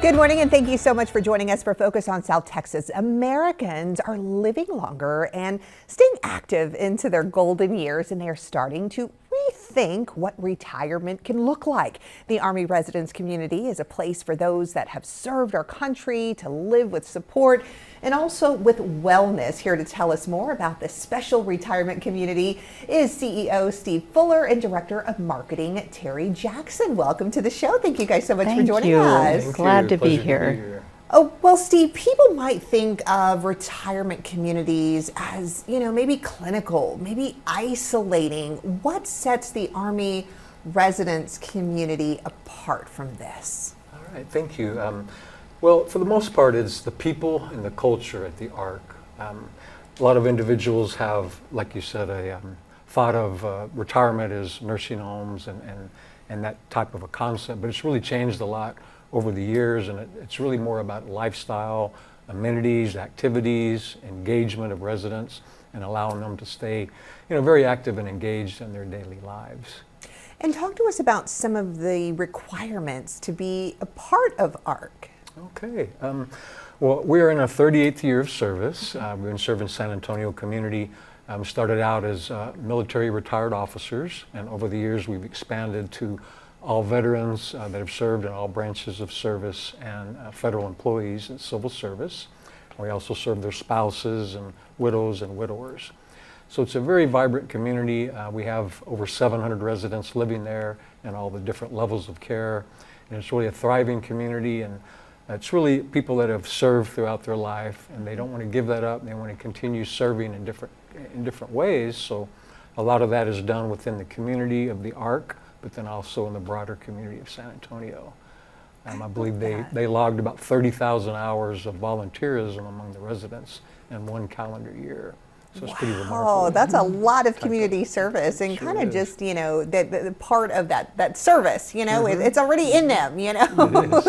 Good morning, and thank you so much for joining us for Focus on South Texas. Americans are living longer and staying active into their golden years, and they are starting to rethink what retirement can look like. The Army Residence Community is a place for those that have served our country to live with support and also with wellness. Here to tell us more about this special retirement community is CEO Steve Fuller and Director of Marketing Terry Jackson. Welcome to the show. Thank you guys so much for joining us. Glad to be here. Oh, well, Steve, people might think of retirement communities as, maybe clinical, maybe isolating. What sets the Army residence community apart from this? All right, thank you. Well, for the most part, it's the people and the culture at the ARC. A lot of individuals have, like you said, a thought of retirement as nursing homes and that type of a concept, but it's really changed a lot over the years, and it's really more about lifestyle, amenities, activities, engagement of residents, and allowing them to stay, very active and engaged in their daily lives. And talk to us about some of the requirements to be a part of ARC. Okay. Well, we're in our 38th year of service. We've been serving San Antonio community. Started out as military retired officers, and over the years we've expanded to all veterans that have served in all branches of service and federal employees in civil service. We also serve their spouses and widows and widowers. So it's a very vibrant community. We have over 700 residents living there and all the different levels of care. And it's really a thriving community, and it's really people that have served throughout their life, and they don't want to give that up. They want to continue serving in different ways. So a lot of that is done within the community of the ARC, but then also in the broader community of San Antonio. I believe they logged about 30,000 hours of volunteerism among the residents in one calendar year. So it's pretty remarkable. Oh, that's a lot of community service, and kind of just, the part of that service, it's already in them,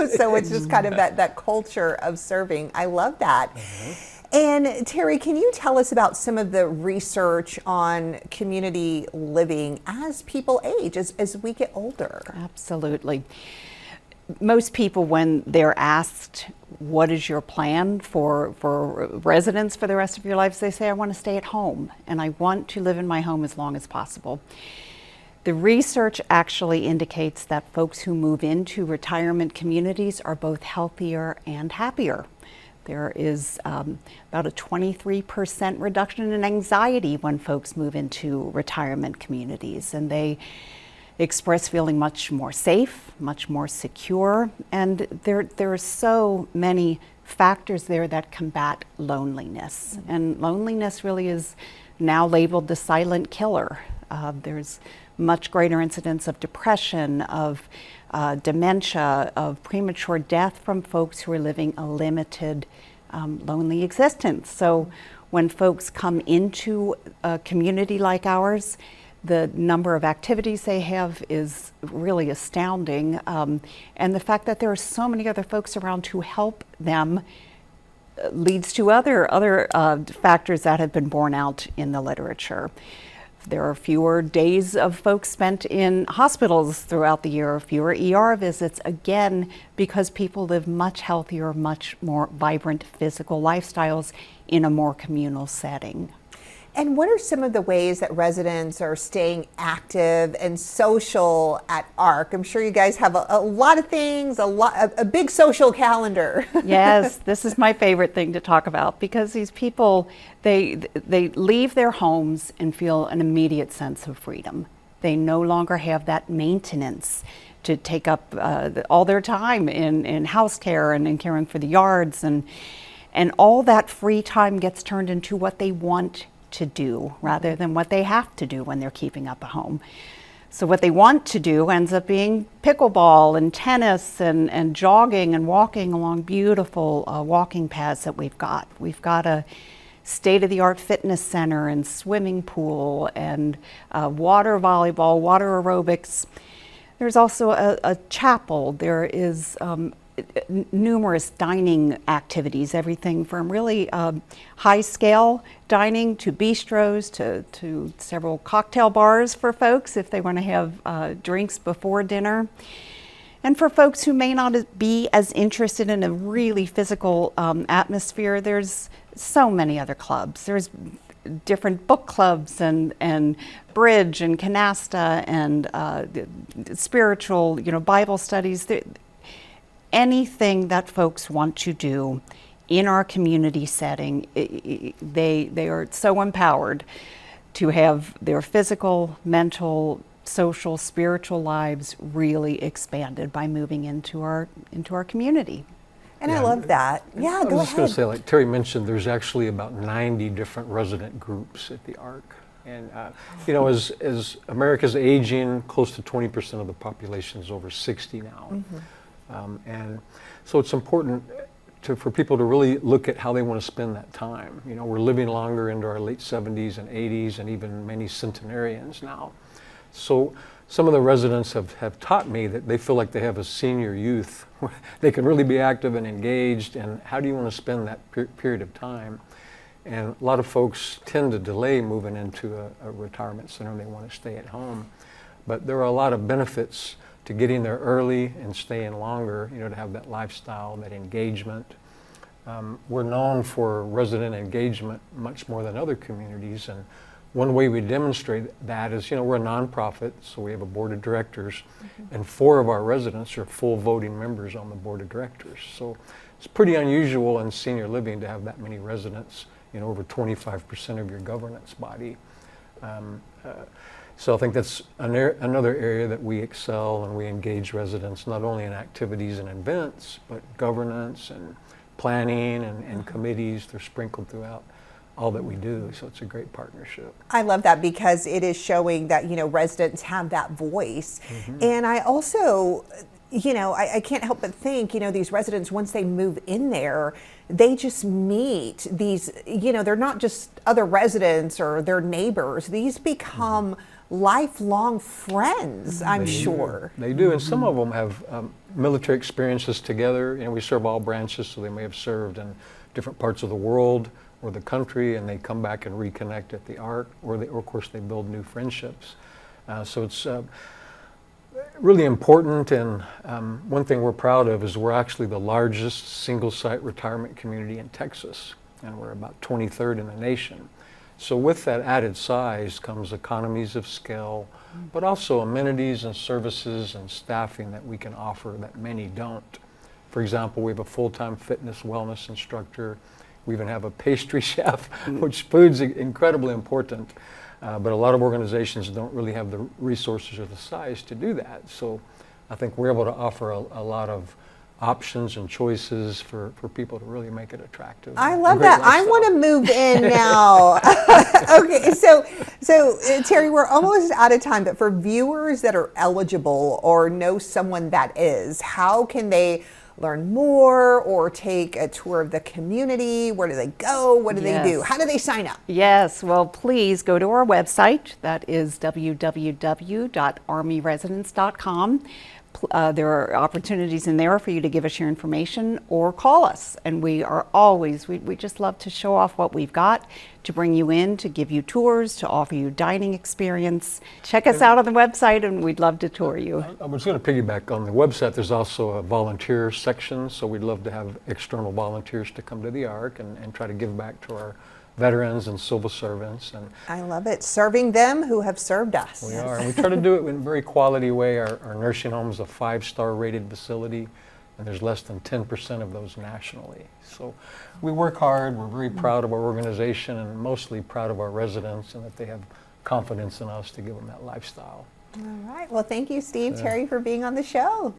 So it's just kind of that culture of serving. I love that. And Terry, can you tell us about some of the research on community living as people age, as we get older? Absolutely. Most people, when they're asked, what is your plan for residence for the rest of your lives, they say, I want to stay at home and I want to live in my home as long as possible. The research actually indicates that folks who move into retirement communities are both healthier and happier. There is about a 23% reduction in anxiety when folks move into retirement communities, and they express feeling much more safe, much more secure, and there are so many factors there that combat loneliness. And loneliness really is now labeled the silent killer. There's much greater incidence of depression, of dementia, of premature death from folks who are living a limited, lonely existence. So when folks come into a community like ours, the number of activities they have is really astounding. And the fact that there are so many other folks around who help them leads to other factors that have been borne out in the literature. There are fewer days of folks spent in hospitals throughout the year, fewer ER visits, again, because people live much healthier, much more vibrant physical lifestyles in a more communal setting. And what are some of the ways that residents are staying active and social at ARC? I'm sure you guys have a lot of things, a big social calendar. Yes, this is my favorite thing to talk about, because these people, they leave their homes and feel an immediate sense of freedom. They no longer have that maintenance to take up all their time in house care and in caring for the yards, and all that free time gets turned into what they want to do rather than what they have to do when they're keeping up a home. So what they want to do ends up being pickleball and tennis and jogging and walking along beautiful walking paths that we've got. We've got a state-of-the-art fitness center and swimming pool and water volleyball, water aerobics. There's also a chapel. There is numerous dining activities, everything from really high-scale dining to bistros to several cocktail bars for folks if they want to have drinks before dinner. And for folks who may not be as interested in a really physical atmosphere, there's so many other clubs. There's different book clubs and bridge and canasta and spiritual, Bible studies. Anything that folks want to do in our community setting, they are so empowered to have their physical, mental, social, spiritual lives really expanded by moving into our community. And I love that. Yeah, go I was just going to ahead. say, like Terry mentioned, there's actually about 90 different resident groups at the ARC. And, as America's aging, close to 20% of the population is over 60 now. And so it's important for people to really look at how they want to spend that time. We're living longer into our late 70s and 80s and even many centenarians now. So some of the residents have taught me that they feel like they have a senior youth. They can really be active and engaged, and how do you want to spend that period of time? And a lot of folks tend to delay moving into a retirement center. They want to stay at home. But there are a lot of benefits to getting there early and staying longer, to have that lifestyle, that engagement. We're known for resident engagement much more than other communities, and one way we demonstrate that is, we're a nonprofit, so we have a board of directors, and 4 of our residents are full voting members on the board of directors. So it's pretty unusual in senior living to have that many residents, over 25% of your governance body. So I think that's another area that we excel, and we engage residents not only in activities and events, but governance and planning and committees. They're sprinkled throughout all that we do, so it's a great partnership. I love that because it is showing that, residents have that voice. And I also, I can't help but think, these residents, once they move in there, they just meet these, they're not just other residents or their neighbors. These become lifelong friends, I'm sure. They do, and some of them have military experiences together. We serve all branches, so they may have served in different parts of the world or the country, and they come back and reconnect at the ARC, or of course they build new friendships. So it's really important, and one thing we're proud of is we're actually the largest single-site retirement community in Texas, and we're about 23rd in the nation. So with that added size comes economies of scale, but also amenities and services and staffing that we can offer that many don't. For example, we have a full-time fitness wellness instructor. We even have a pastry chef, which food's incredibly important. But a lot of organizations don't really have the resources or the size to do that. So I think we're able to offer a lot of options and choices for people to really make it attractive. I love that. I want to move in now. Okay, so Terry, we're almost out of time, but for viewers that are eligible or know someone that is, how can they learn more or take a tour of the community? Where do they go? What do they do? How do they sign up? Yes, well, please go to our website. That is www.armyresidence.com. There are opportunities in there for you to give us your information or call us. And we are always, we just love to show off what we've got, to bring you in, to give you tours, to offer you dining experience. Check us out on the website and we'd love to tour you. I was going to piggyback on the website. There's also a volunteer section, so we'd love to have external volunteers to come to the ARC and try to give back to our veterans and civil servants. And I love it. Serving them who have served us. we are. And we try to do it in a very quality way. Our nursing home is a 5-star rated facility, and there's less than 10% of those nationally. So we work hard. We're very proud of our organization and mostly proud of our residents, and that they have confidence in us to give them that lifestyle. All right. Well, thank you, Steve, Terry, for being on the show.